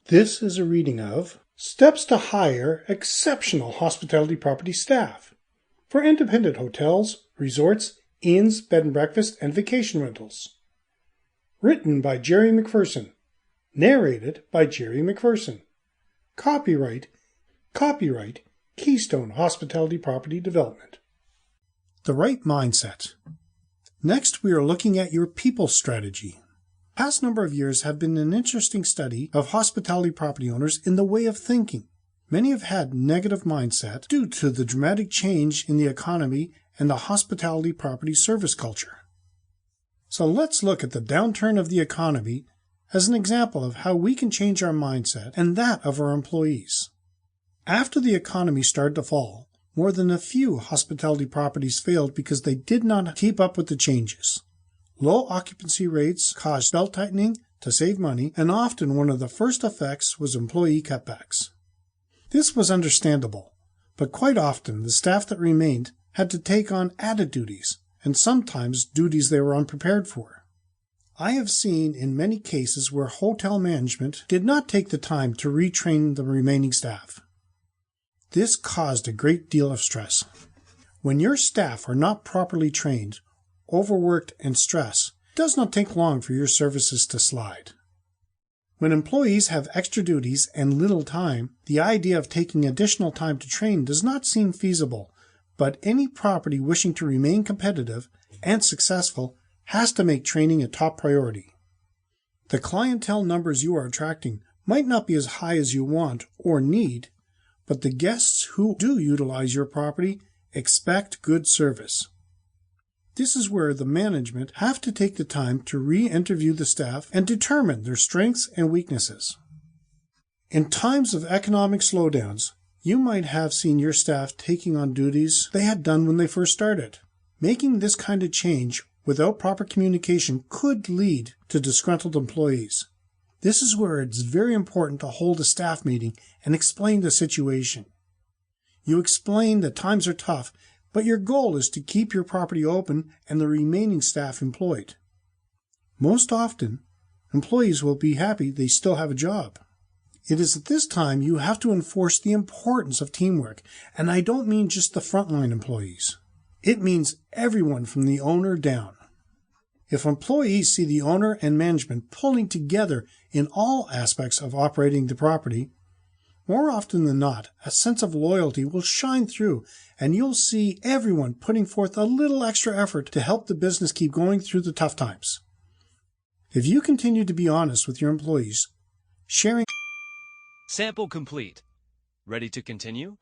This is a reading of Steps to Hire Exceptional Hospitality Property Staff for Independent Hotels, Resorts, Inns, Bed and Breakfast, and Vacation Rentals. Written by Gerry Macpherson. Narrated by Gerry Macpherson. Copyright Keystone Hospitality Property Development. The right mindset. Next, we are looking at your people strategy. Past number of years have been an interesting study of hospitality property owners in the way of thinking. Many have had negative mindset due to the dramatic change in the economy and the hospitality property service culture. So let's look at the downturn of the economy as an example of how we can change our mindset and that of our employees. After the economy started to fall, more than a few hospitality properties failed because they did not keep up with the changes. Low occupancy rates caused belt-tightening to save money, and often one of the first effects was employee cutbacks. This was understandable, but quite often the staff that remained had to take on added duties, and sometimes duties they were unprepared for. I have seen in many cases where hotel management did not take the time to retrain the remaining staff. This caused a great deal of stress. When your staff are not properly trained, overworked, and stressed, it does not take long for your services to slide. When employees have extra duties and little time, the idea of taking additional time to train does not seem feasible, but any property wishing to remain competitive and successful has to make training a top priority. The clientele numbers you are attracting might not be as high as you want or need, but the guests who do utilize your property expect good service. This is where the management have to take the time to re-interview the staff and determine their strengths and weaknesses. In times of economic slowdowns, you might have seen your staff taking on duties they had done when they first started. Making this kind of change without proper communication could lead to disgruntled employees. This is where it's very important to hold a staff meeting and explain the situation. You explain that times are tough, but your goal is to keep your property open and the remaining staff employed. Most often, employees will be happy they still have a job. It is at this time you have to enforce the importance of teamwork, and I don't mean just the frontline employees. It means everyone from the owner down. If employees see the owner and management pulling together in all aspects of operating the property, more often than not, a sense of loyalty will shine through, and you'll see everyone putting forth a little extra effort to help the business keep going through the tough times. If you continue to be honest with your employees, sharing... Sample complete. Ready to continue?